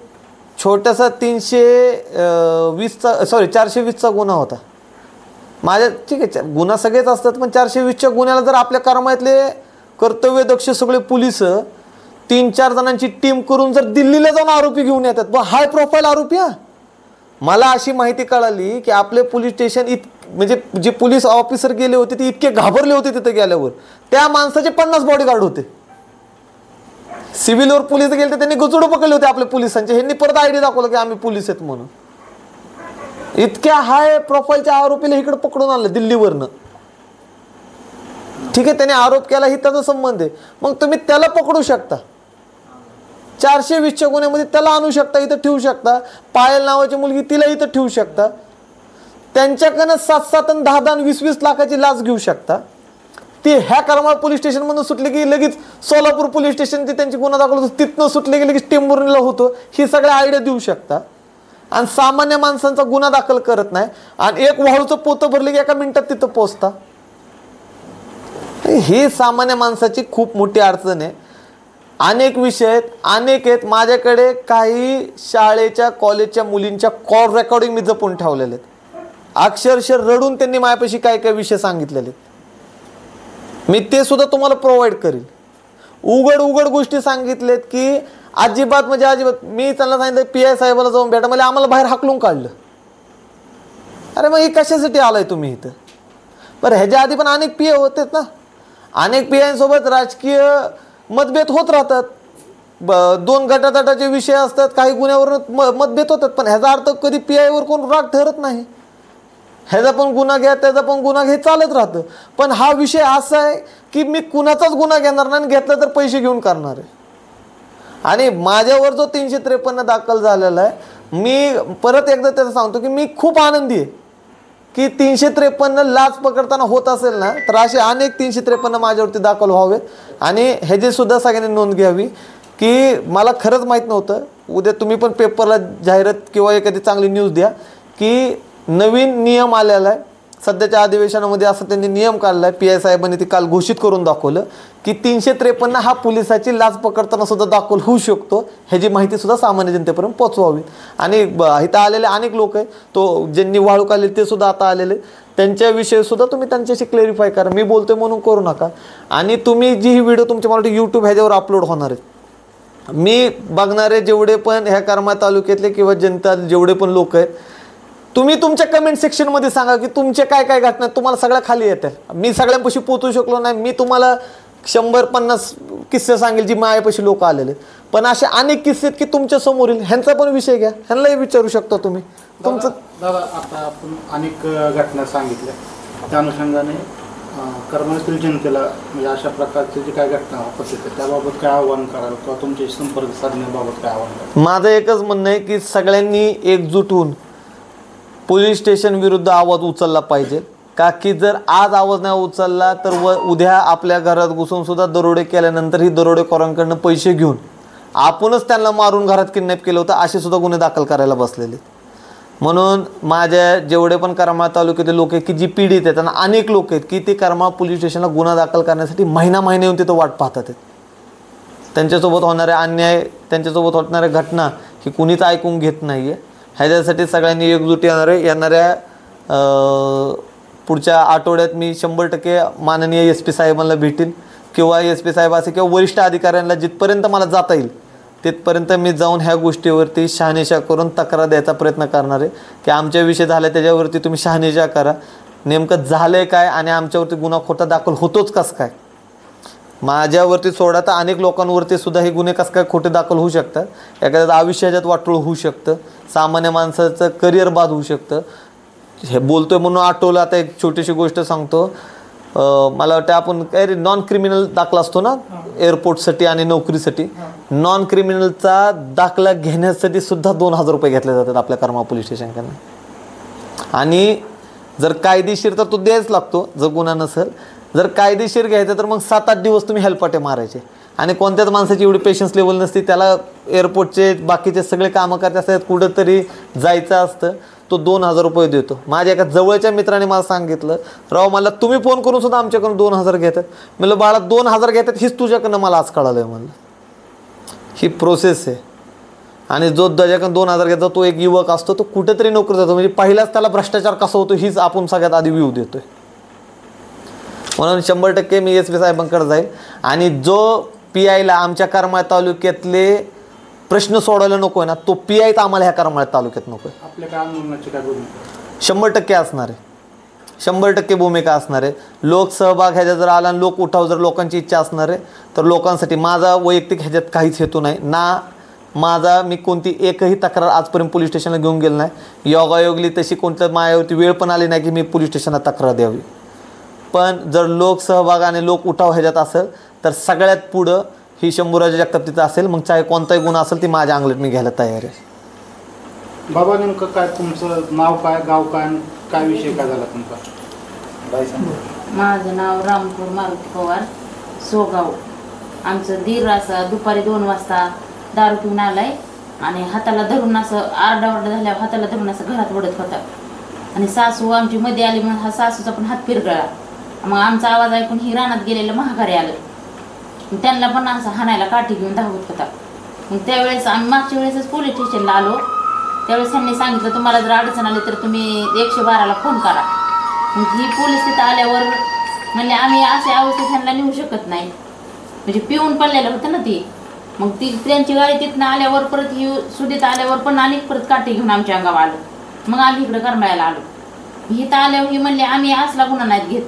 छोटासा 420चा गुन्हा होता माझ्या. ठीक आहे, गुन्हा सगळेच असतात, पण 420च्या गुन्ह्याला जर आपल्या कर्मातले कर्तव्यदक्ष सगळे पोलीस 3-4 जणांची टीम करून जर दिल्लीला जाऊन आरोपी घेऊन येतात, हाय प्रोफाईल आरोपी. मला अशी माहिती कळाली की आपले पोलीस स्टेशन म्हणजे जे पोलीस ऑफिसर गेले होते ते इतके घाबरले होते तिथे गेल्यावर, त्या माणसाचे 50 बॉडीगार्ड होते. सिव्हिलवर पोलीस गेले तर त्यांनी गचुडं पकडले होते आपल्या पोलिसांचे. ह्यांनी परत आयडी दाखवलं की आम्ही पोलीस आहेत म्हणून. इतक्या हाय प्रोफाईलच्या आरोपीला इकडे पकडून आणलं दिल्लीवरनं. ठीक आहे, त्याने आरोप केला, ही त्याचा संबंध आहे. मग तुम्ही त्याला पकडू शकता, 420च्या गुन्ह्यामध्ये त्याला आणू शकता, इथं ठेवू शकता. पायल नावाची मुलगी, तिला इथं ठेवू शकता. त्यांच्याकडनं 7-7 आणि 10-10 आणि 20-20 लाखाची लाच घेऊ शकता. ती ह्या करमाळ पोलीस स्टेशनमधून सुटले की लगेच सोलापूर पोलीस स्टेशन त्यांची गुन्हा दाखल होतो, तिथनं सुटले की लगेच टेंभुर्णीला होतो. ही सगळ्या आयडिया देऊ शकता. आणि सामान्य माणसांचा गुन्हा दाखल करत नाही आणि एक वाळूचं पोतं भरले की एका मिनिटात तिथं पोहोचता. ही सामान्य माणसाची खूप मोठी अडचण आहे. अनेक विषय आहेत, अनेक आहेत. माझ्याकडे काही शाळेच्या कॉलेजच्या मुलींच्या कॉल रेकॉर्डिंग मी जपून ठेवलेले आहेत. अक्षरशः रडून त्यांनी माझ्यापाशी काय काय विषय सांगितलेले, मी ते सुद्धा तुम्हाला प्रोव्हाइड करील. उघड गोष्टी सांगितलेत की अजिबात म्हणजे अजिबात. मी त्यांना सांगितलं PI साहेबाला जाऊन भेटा, मला आम्हाला बाहेर हाकलून काढलं. अरे मग हे कशासाठी आलाय तुम्ही इथं? बरं, ह्याच्या आधी पण अनेक PI होतेच ना, अनेक PIंसोबत राजकीय मतभेद होत राहतात, दोन गटातटाचे विषय असतात, काही गुन्ह्यावर मतभेद होतात, पण ह्याचा अर्थ कधी PIवर कोण राग ठरत नाही. ह्याचा पण गुन्हा घ्या, त्याचा पण गुन्हा घ्या, चालत राहतं. पण हा विषय असा आहे की मी कुणाचाच गुन्हा घेणार नाही, घेतला तर पैसे घेऊन करणार आहे. आणि माझ्यावर जो 353 दाखल झालेला आहे, मी परत एकदा त्याचं सांगतो की मी खूप आनंदी आहे की 353 लाच पकडताना होत असेल ना, तर असे अनेक 353 माझ्यावरती दाखल व्हावेत. आणि ह्याची सुद्धा सगळ्यांनी नोंद घ्यावी की मला खरंच माहीत नव्हतं. उद्या तुम्ही पण पेपरला जाहिरात किंवा एखादी चांगली न्यूज द्या की नवीन नियम आलेला आहे. सध्याच्या अधिवेशनामध्ये असं त्यांनी नियम काढला आहे, PI साहेबांनी ती काल घोषित करून दाखवलं की 353 हा पोलिसाची लाच पकडताना सुद्धा दाखल होऊ शकतो. ह्याची माहिती सुद्धा सामान्य जनतेपर्यंत पोचवावी. आणि इथं आलेले अनेक लोक आहे, तो ज्यांनी वाळूक आले ते सुद्धा आता आलेले, त्यांच्याविषयी सुद्धा तुम्ही त्यांच्याशी क्लॅरिफाय करा. मी बोलतोय म्हणून करू नका. आणि तुम्ही जी ही व्हिडिओ तुमच्या मला यूट्यूब ह्याच्यावर अपलोड होणार आहेत, मी बघणारे जेवढे पण ह्या करमाळा तालुक्यातले किंवा जनता जेवढे पण लोक आहेत, तुम्ही तुमच्या कमेंट सेक्शनमध्ये सांगा की तुमचे काय काय घटना तुम्हाला सगळ्या खाली येतील. मी सगळ्यांपाशी पोचू शकलो नाही, मी तुम्हाला 100-50 किस्से सांगेल जी माझ्यापाशी लोक आलेले, पण असे अनेक किस्से आहेत की तुमच्या समोर येईल. ह्यांचा पण विषय घ्या, ह्यांनाही विचारू शकता तुम्ही. तुमचं दादा आता आपण अनेक घटना सांगितल्या, त्या अनुषंगाने करमाळ्यातील जनतेला म्हणजे अशा प्रकारचे जे काय घटना होतात त्याबाबत काय आव्हान कराल किंवा तुमचे संपर्क साधण्याबाबत काय आव्हान कराल? माझं एकच म्हणणं आहे की सगळ्यांनी एकजूट होऊन पोलीस स्टेशन विरुद्ध आवाज उचलला पाहिजे. का की जर आज आवाज नाही उचलला तर उद्या आपल्या घरात घुसून सुद्धा दरोडे केल्यानंतर ही दरोडेखोरांकडनं पैसे घेऊन आपणच त्यांना मारून घरात किडनॅप केलं होतं असे सुद्धा गुन्हे दाखल करायला बसलेले. म्हणून माझ्या जेवढे पण करमाळा तालुक्यातले लोक आहेत की जी पीडित आहेत, त्यांना अनेक लोक आहेत की ते करमाळा पोलीस स्टेशनला गुन्हा दाखल करण्यासाठी महिना येऊन तिथं वाट पाहतात आहेत. त्यांच्यासोबत होणारे अन्याय, त्यांच्यासोबत होणाऱ्या घटना ही कुणीच ऐकून घेत नाही आहे. ह्याच्यासाठी सगळ्यांनी एकजूट येणाऱ्या पुढच्या आठवड्यात मी 100% माननीय SP साहेबांना भेटेन किंवा SP साहेब असे किंवा वरिष्ठ अधिकाऱ्यांना जिथपर्यंत मला जाता येईल तिथपर्यंत मी जाऊन ह्या गोष्टीवरती शहानिशा करून तक्रार द्यायचा प्रयत्न करणार आहे की आमच्या विषय झाला त्याच्यावरती तुम्ही शहानिशा करा, नेमकं झालं आहे काय आणि आमच्यावरती गुन्हा खोटा दाखल होतोच कसं काय. माझ्यावरती सोडा तर अनेक लोकांवरती सुद्धा हे गुन्हे कसं काय खोटे दाखल होऊ शकतात. एखाद्याचं आयुष्याच्यात वाटोळ होऊ शकतं, सामान्य माणसाचं करिअर बाद होऊ शकतं. हे बोलतोय म्हणून आठवलं. आता एक छोटीशी गोष्ट सांगतो. मला वाटतं आपण काय नॉन क्रिमिनल दाखला असतो ना एअरपोर्टसाठी आणि नोकरीसाठी, नॉन क्रिमिनलचा दाखला घेण्यासाठी सुद्धा 2000 रुपये घेतले जातात आपल्या करमाळा पोलीस स्टेशनकडनं. आणि जर कायदेशीर तर तो द्यायच लागतो जर गुन्हा नसेल. जर कायदेशीर घ्यायचं तर मग 7-8 दिवस तुम्ही हेलपाटे मारायचे. आणि कोणत्याच माणसाची एवढी पेशन्स लेवल नसते, त्याला एअरपोर्टचे बाकीचे सगळे कामं करते असतात, कुठंतरी जायचं असतं, तो 2000 रुपये देतो. माझ्या एका जवळच्या मित्राने मला सांगितलं, राव मला तुम्ही फोन करून सुद्धा आमच्याकडून 2000 घेतात. म्हणलं बाळा 2000 घेतात हीच तुझ्याकडनं मला आज कळालं आहे. म्हणलं ही प्रोसेस आहे. आणि जो त्याच्याकडून 2000 घेतो तो एक युवक असतो, तो कुठेतरी नोकरी जातो. म्हणजे पहिलाच त्याला भ्रष्टाचार कसा होतो हीच आपण सगळ्यात आधी व्ह्यू देतोय. म्हणून 100% मी SP साहेबांकडे जाईल. आणि जो PIला आमच्या करमाळा तालुक्यातले प्रश्न सोडवायला नको आहे ना, तो PI तर आम्हाला ह्या करमाळा तालुक्यात नको आहे. आपल्या काय आंदोलनाची काय भूमिका? 100% असणार आहे. 100% भूमिका असणार आहे. लोकसहभाग ह्याच्यात जर आला आणि लोक उठाव जर लोकांची इच्छा असणार आहे तर लोकांसाठी माझा वैयक्तिक ह्याच्यात काहीच हेतू नाही ना. माझा मी कोणती एकही तक्रार आजपर्यंत पोलीस स्टेशनला घेऊन गेलो नाही. योगायोगली तशी कोणत्या माझ्यावरती वेळ पण आली नाही की मी पोलीस स्टेशनला तक्रार द्यावी. पण जर लोकसहभाग आणि लोक उठाव ह्याच्यात असेल तर सगळ्यात पुढं ही शंभूराजे जगताप तिथं असेल. मग चाहे कोणताही गुन्हा असेल ती माझ्या अंगलट मी घ्यायला तयार आहे. बाबा नेमकं काय तुमचं नाव काय, गाव काय, काय विषय काय झाला तुमचा? माझं नाव रामपूर मारुती पवार, सोगाव. आमचं दीर असं दुपारी 2 वाजता दारू पिऊन आलाय आणि हाताला धरून असं आरडाओरडा झाल्यावर हाताला धरून असं घरात ओढत होता. आणि सासू आमची मध्ये आली म्हणून हा सासूचा पण हात पिरगळा. मग आमचा आवाज ऐकून ही रानात गेलेलं महागारी आलं. त्यांना पण असं हाणायला काठी घेऊन धावत होता. मग त्यावेळेस आम्ही मागच्या वेळेसच पोलीस स्टेशनला आलो. त्यावेळेस त्यांनी सांगितलं तुम्हाला जर अडचण आली तर तुम्ही 112ला फोन करा. मग ही पोलीस तिथं आल्यावर म्हणले आम्ही अशा अवस्थेत त्यांना नेऊ शकत नाही, म्हणजे पिऊन पडलेलं होतं ना ती. मग ती त्यांची गाडी तिथनं आल्यावर परत ही सुधीत आल्यावर पण अनेक परत काठी घेऊन आमच्या अंगावर आलं. मग आम्ही इकडं करमाळ्याला आलो. इथं आल्यावर ही म्हणले आम्ही असला गुन्हा नाहीत घेत.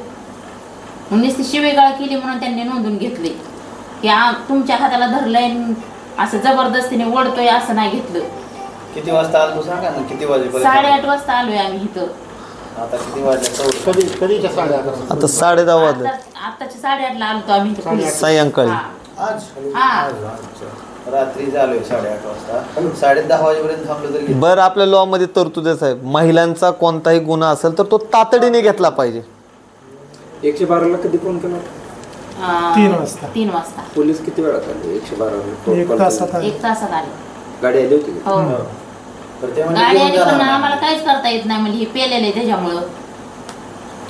मग नुसती शिवेगाळ केली म्हणून त्यांनी नोंदून घेतले की तुमच्या हाताला धरलंय असं जबरदस्तीने ओढतोय असं नाही घेतलं. किती वाजता आलो सांगा ना, किती वाजेपर्यंत? 8:30 वाजता आलोय आम्ही इथं. आता किती वाजले? कधीच्या 11:30? आता 10:30 वाजले. आत्ताच्या 8:30ला आलो आम्ही इथं पोलीस. सायंकाळी. हा. रात्री झालोय 8:30 वाजता. 10:30 वाजेपर्यंत थांबलो तरी बरं, आपल्या लॉ मध्ये तरतूद आहे साहेब, महिलांचा कोणताही गुन्हा असेल तर तो तातडीने घेतला पाहिजे. 112ला कधी फोन केला? 3 वाजता. पोलीस किती वेळात आले? 112 एक तासात आले. 1 तासात आले. गाडी आली होती? हो. तर ते म्हणजे गाडी घेऊन आली जाणार पण नाही. आम्हाला काहीच करता येत नाही म्हणजे हे पेलेलं आहे त्याच्यामुळं.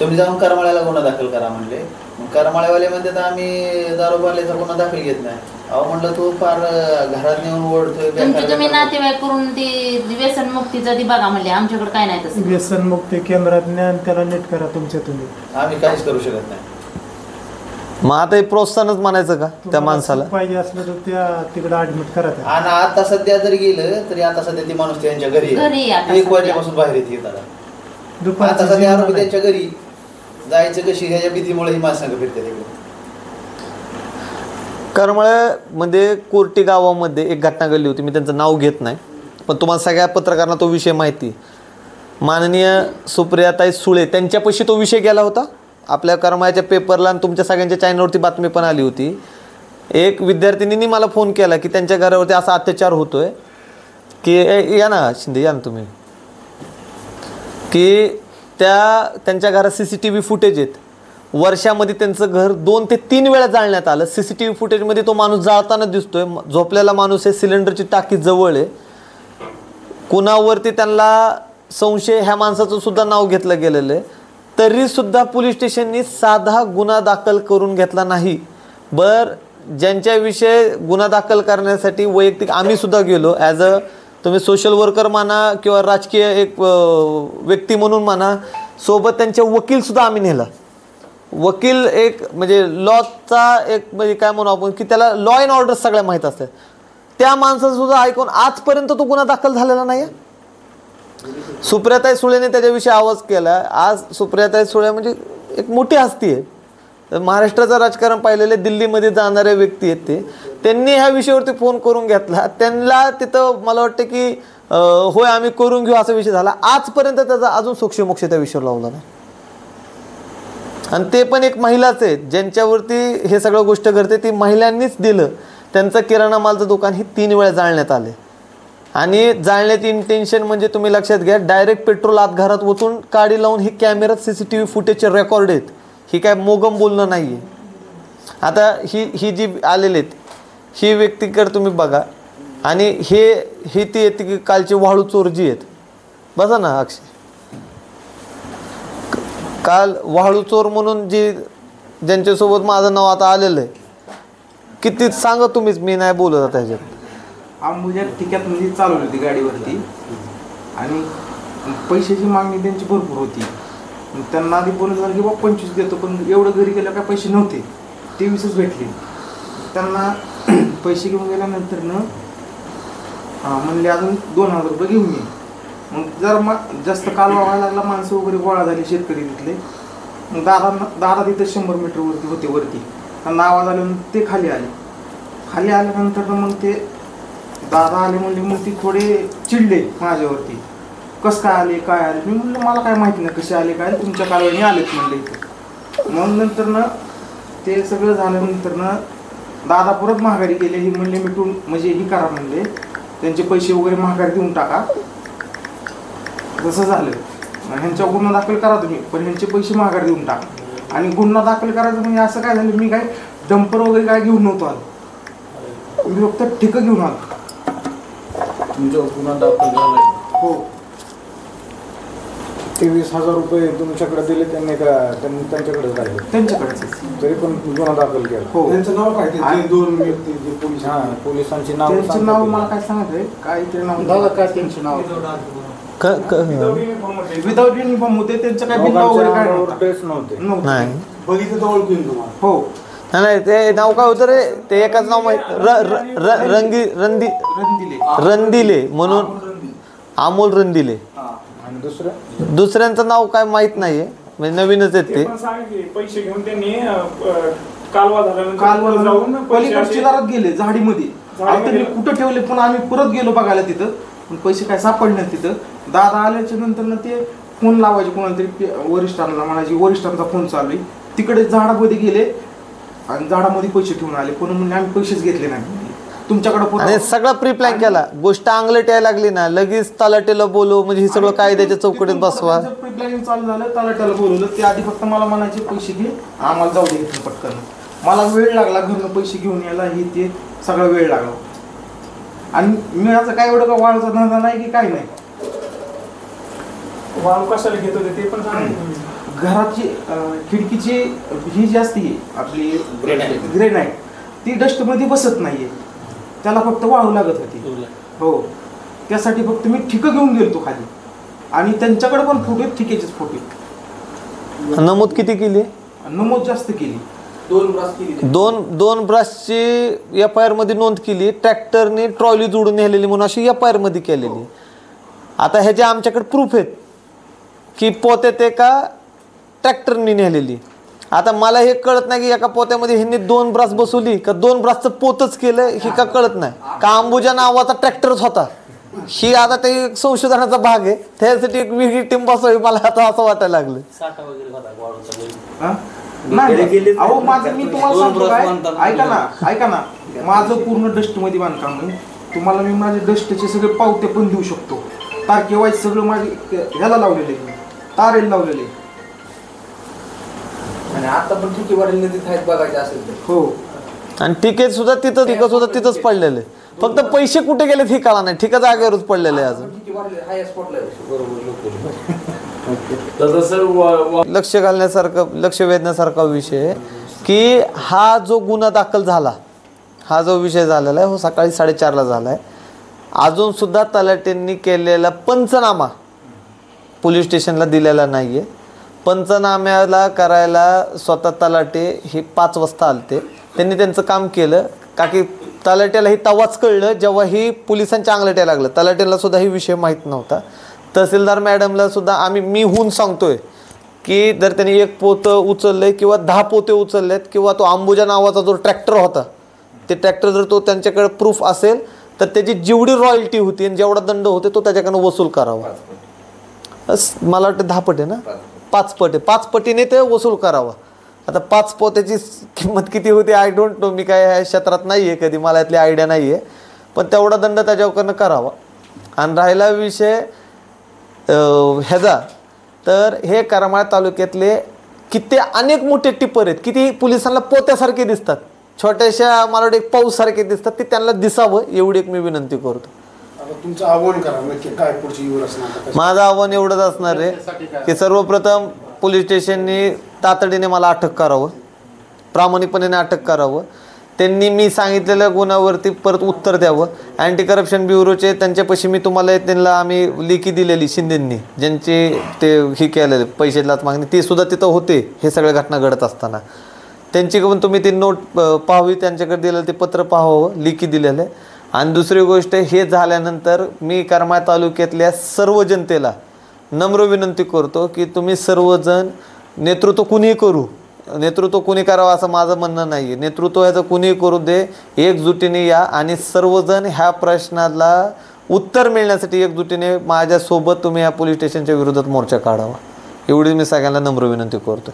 तुम्ही जाऊन करमाळ्याला गुन्हा दाखल करा म्हणले. मग करमाळ्यावाले म्हणते तर आम्ही दारू बारल्याचा गुन्हा दाखल घेत नाही. अहो म्हणलं तू फार घरात नेऊन ओढतोय. तुम्ही नातेवाईक करून ती व्यसन मुक्तीचं ती बघा म्हणले, आमच्याकडे काय नाही तसं. व्यसनमुक्ती केंद्रात ज्ञान त्याला नीट करा तुमच्या तुम्ही. आम्ही काहीच करू शकत नाही. मग आता हे प्रोत्साहनच म्हणायचं का त्या माणसाला? पाहिजे असलं तर त्या तिकडे ऍडमिट करा त्याला. आणि आता सध्या जरी गेलं तरी आता सध्या ती माणूस त्यांच्या घरी घरी आता 1 सध्या. वाजेपासून बाहेर येते आता दुपारचं सध्या जेवण आरोपी नाही. त्यांच्या घरी जायचं कशी ह्याच्या भीतीमुळे ही माणसं फिरते तिकडे. करमाळ्यामध्ये कोर्टी गावामध्ये एक घटना घडली होती, मी त्यांचं नाव घेत नाही पण तुम्हाला सगळ्या पत्रकारांना तो विषय माहिती. माननीय सुप्रियाताई सुळे त्यांच्यापाशी तो विषय गेला होता. आपल्या करमाळ्याच्या पेपरला आणि तुमच्या सगळ्यांच्या चॅनलवरती बातमी पण आली होती. एक विद्यार्थिनींनी मला फोन केला की त्यांच्या घरावरती असा अत्याचार होतोय की या ना शिंदे या ना तुम्ही, की त्यांच्या घरात CCTV फुटेज आहेत. वर्षामध्ये त्यांचं घर 2 ते 3 वेळा जाळण्यात आलं. CCTV फुटेजमध्ये तो माणूस जाळताना दिसतोय. झोपलेला माणूस आहे, सिलेंडरची टाकी जवळ आहे. कुणावरती त्यांना संशय ह्या माणसाचं सुद्धा नाव घेतलं गेलेलं आहे. तरीसुद्धा पोलीस स्टेशननी साधा गुन्हा दाखल करून घेतला नाही. ज्यांच्याविषयी गुन्हा दाखल करण्यासाठी वैयक्तिक आम्ही सुद्धा गेलो. तुम्ही सोशल वर्कर म्हणा किंवा राजकीय एक व्यक्ती म्हणून म्हणा, सोबत त्यांचे वकीलसुद्धा आम्ही नेला. वकील एक म्हणजे लॉचा एक म्हणजे काय म्हणू आपण की त्याला लॉ अँड ऑर्डर सगळ्या माहीत असतात. त्या माणसाचं सुद्धा ऐकून आजपर्यंत तो गुन्हा दाखल झालेला नाही. सुप्रियाताई सुळेने त्याच्याविषयी आवाज केला. आज सुप्रियाताई सुळे म्हणजे एक मोठी हस्ती आहे. महाराष्ट्राचं राजकारण पाहिलेले, दिल्लीमध्ये जाणारे व्यक्ती आहेत त्यांनी ह्या विषयावरती फोन करून घेतला. त्यांना तिथं मला वाटतं की होय आम्ही करून घेऊ असा विषय झाला. आजपर्यंत त्याचा अजून सोक्षमोक्ष त्या विषयावर लावला नाही. आणि ते पण एक महिलाच आहेत ज्यांच्यावरती हे सगळं गोष्ट घडते, ती महिलांनीच दिलं. त्यांचं किराणा मालचं दुकान ही 3 वेळा जाळण्यात आले. आणि जाळण्याची इंटेन्शन म्हणजे तुम्ही लक्षात घ्या, डायरेक्ट पेट्रोल आत घरात ओतून काडी लावून ही कॅमेऱ्यात CCTV फुटेजचे रेकॉर्ड आहेत. ही काय मोगम बोलणं नाही आहे. आता ही जी आलेले आहेत ही व्यक्तीकडे तुम्ही बघा. आणि ही ती येते की कालची वाळू चोर जी आहेत. बघा ना अक्षय, काल वाळू चोर म्हणून ज्यांच्यासोबत माझं नाव आता आलेलं आहे, किती सांगा तुम्हीच, मी नाही बोलत आता ह्याच्यात. अंबुजा ठिक्यात म्हणजे चालवली होती गाडीवरती आणि पैशाची मागणी त्यांची भरपूर होती. त्यांना आधी बोलत झालं की बाबा 25 देतो, पण एवढं घरी गेलं काय पैसे नव्हते, 23च भेटले. त्यांना पैसे घेऊन गेल्यानंतर म्हणले अजून 2000 रुपये घेऊन ये. मग जरा जास्त कालवा व्हायला लागला, माणसं वगैरे गोळा झाली शेतकरी तिथले. मग दादा तिथे 100 मीटरवरती होते वरती. त्यांना आवाज आल्यानंतर ते खाली आल्यानंतर मग ते दादा आले म्हणले. मग ती थोडे चिडले माझ्यावरती, कसं काय आले काय आले. मी म्हणलं मला काय माहिती नाही कसे आले काय, तुमच्या कारवाईने आलेत म्हणले इथे. मग नंतर ते सगळं झाल्यानंतर दादा परत माघारी गेले. ही म्हणले मिटून म्हणजे ही करा म्हणले, त्यांचे पैसे वगैरे माघारी देऊन टाका. तसं झालं, ह्यांच्यावर गुन्हा दाखल करा तुम्ही, पण ह्यांचे पैसे माघारी देऊन टाका. आणि गुन्हा दाखल करायचं म्हणजे असं काय झालं, मी काय डंपर वगैरे काय घेऊन नव्हतो आलो, मी फक्त ठिकं घेऊन आलो. तुमच्यावर गुन्हा दाखल झाला? हो. 23,000 रुपये तुमच्याकडे दिले त्यांनी का त्यांच्याकडेच राहिले? त्यांच्याकडेच. तरी पण गुन्हा दाखल केला? हो. त्यांचं नाव काय ते? आणि 2 व्यक्ती जे पोलीस, पोलिसांची त्यांचं नाव मला काय सांगत आहे काय ते नाव दादा काय त्यांचे नाव? विदाउट युनिफॉर्म होते, त्यांचं काय बिल वगैरे काय नव्हते. नाही बघितलं तर ओळखून तुम्हाला? हो. नाही ते नाव काय होतं रे, ते एकाच नाव माहिती, रणदिले म्हणून, अमोल रणदिले. आणि दुसरं दुसऱ्यांचं नाव काय माहीत नाही आहे, म्हणजे नवीनच आहेत ते. पैसे घेऊन त्यांनी कालवा कालवा जाऊन पलीकडच्या दारात गेले झाडीमध्ये. त्यांनी कुठं ठेवले पण आम्ही परत गेलो बघायला तिथं, पण पैसे काय सापडले नाही तिथं. दादा आल्याच्या नंतर ना ते फोन लावायचे कोणाला तरी वरिष्ठांना, म्हणायचे वरिष्ठांचा फोन चालू आहे. तिकडे झाडामध्ये गेले आणि झाडामध्ये पैसे ठेवून आले, पण म्हणजे आम्ही पैसेच घेतले नाही तुमच्याकडे. आणि सगळा प्री प्लॅन केला. गोष्ट अंगलट यायला लागली ना लगेच तलाठीला बोलू, म्हणजे हे सगळं कायद्याच्या चौकटीत बसवा. प्री प्लॅनिंग चालू झालं, तलाठ्याला बोलवलं. ते आधी फक्त मला म्हणायचे पैसे घे, आम्हाला जाऊ दे पटकन. मला वेळ लागला घरनं पैसे घेऊन यायला, हे ते सगळा वेळ लागला. आणि मी असं काय एवढं का वाळचा धंदा नाही की काय नाही. वाळू कशाला घेत होते ते पण सांगा. घराची खिडकीची ही जी असते आपली ग्रेनाईट, ती डस्टमध्ये बसत नाहीये, त्याला फक्त वाळू लागत होती. हो, त्यासाठी फक्त मी ठिकं घेऊन गेलतो खाली. आणि त्यांच्याकडे पण फोटो आहेत, ठिकेचेच फोटो. नमूद किती केली? नमूद जास्त केली. 2 ब्रासची FIR मध्ये नोंद केली. ट्रॅक्टरने ट्रॉली जोडून नेलेली म्हणून अशी FIR मध्ये केलेली. आता ह्याचे आमच्याकडे प्रूफ आहेत की पोते ते का ट्रॅक्टरने नेलेली. आता मला हे कळत नाही की एका पोत्यामध्ये ह्यांनी 2 ब्रास बसवली का 2 ब्रासचं पोतच केलं, हे का कळत नाही. का अंबुजा नावाचा ट्रॅक्टरच होता, ही आता ते संशोधनाचा भाग आहे. त्यासाठी एक वेगळी टीम बसवावी मला आता असं वाटायला लागलं. साठा वगैरे होता वाळूचा. नाही अहो, माझं मी तुम्हाला सांगतो काय, ऐका ना माझं पूर्ण डस्ट मध्ये बांधकाम आहे. तुम्हाला मी माझे डस्टचे सगळे पावते पण देऊ शकतो. तारखेवाईज सगळं माझे ह्याला लावलेले, तारेला लावलेले. आणि आता पण ठिकेवाडी नदीत आहेत बघायचे असेल तर. हो, आणि तिकीट सुद्धा तिथंच पडलेले. फक्त पैसे कुठे गेले हे कळा नाही. ठिका जागेवरच पडलेले आहे अजून. लक्ष घालण्यासारखं, लक्ष वेधण्यासारखा विषय की हा जो गुन्हा दाखल झाला, हा जो विषय झालेला आहे, हो सकाळी 4:30ला झाला आहे. अजून सुद्धा तलाठ्यांनी केलेला पंचनामा पोलीस स्टेशनला दिलेला नाही आहे. पंचनाम्याला करायला स्वतः तलाटे हे 5 वाजता आलते. त्यांनी त्यांचं काम केलं का की तलाट्याला ही तवाच कळलं जेव्हा ही पोलिसांच्या अंगलट्या लागलं. तलाट्याला सुद्धा ही विषय माहीत नव्हता. तहसीलदार मॅडमला सुद्धा मी होऊन सांगतोय की जर त्यांनी 1 पोतं उचललंय किंवा 10 पोते उचललेत किंवा तो अंबुजा नावाचा जो ट्रॅक्टर होता, ते ट्रॅक्टर जर तो त्यांच्याकडे प्रूफ असेल तर त्याची जेवढी रॉयल्टी होती आणि जेवढा दंड होते तो त्याच्याकडनं वसूल करावा. मला वाटतं 10 पट आहे ना, 5 पट आहे. 5 पटीने ते वसूल करावा. आता 5 पोत्याची किंमत किती होती आय डोंट नो. मी काय ह्या क्षेत्रात नाही आहे, कधी मला यातली आयडिया नाही आहे. पण तेवढा दंड त्याच्याकडनं करावा. आणि राहिला विषय ह्याचा, तर हे करमाळ तालुक्यातले किती अनेक मोठे टिप्पर आहेत, किती पोलिसांना पोत्यासारखे दिसतात, छोट्याशा मला वाटतं एक पाऊसारखे दिसतात. ते त्यांना दिसावं एवढी एक मी विनंती करतो. तुमचं आव्हान करा नक्की काय पुढची युवर असणार. माझं आव्हान एवढंच असणार आहे की सर्वप्रथम पोलीस स्टेशननी तातडीने मला अटक करावं, प्रामाणिकपणे अटक करावं. त्यांनी मी सांगितलेल्या गुन्ह्यावरती परत उत्तर द्यावं. अँटी करप्शन ब्युरोचे त्यांच्यापाशी मी तुम्हाला त्यांना आम्ही लेखी दिलेली शिंदेंनी, ज्यांचे ते हे केलेले पैशालाच मागणी, ते सुद्धा तिथं होते हे सगळ्या घटना घडत असताना. त्यांची पण तुम्ही ती नोट पाहावी, त्यांच्याकडे दिलेलं ते पत्र पाहावं, लेखी दिलेलं आहे. आणि दुसरी गोष्ट, हे झाल्यानंतर मी करमाळ तालुक्यातल्या सर्व जनतेला नम्र विनंती करतो की तुम्ही सर्वजण, नेतृत्व कुणीही करू, नेतृत्व कुणी करावं असं माझं म्हणणं नाही आहे, नेतृत्व ह्याचं कुणीही करू दे, एकजुटीने या आणि सर्वजण ह्या प्रश्नाला उत्तर मिळण्यासाठी एकजुटीने माझ्यासोबत तुम्ही या पोलीस स्टेशनच्या विरोधात मोर्चा काढावा. एवढी मी सगळ्यांना नम्र विनंती करतो.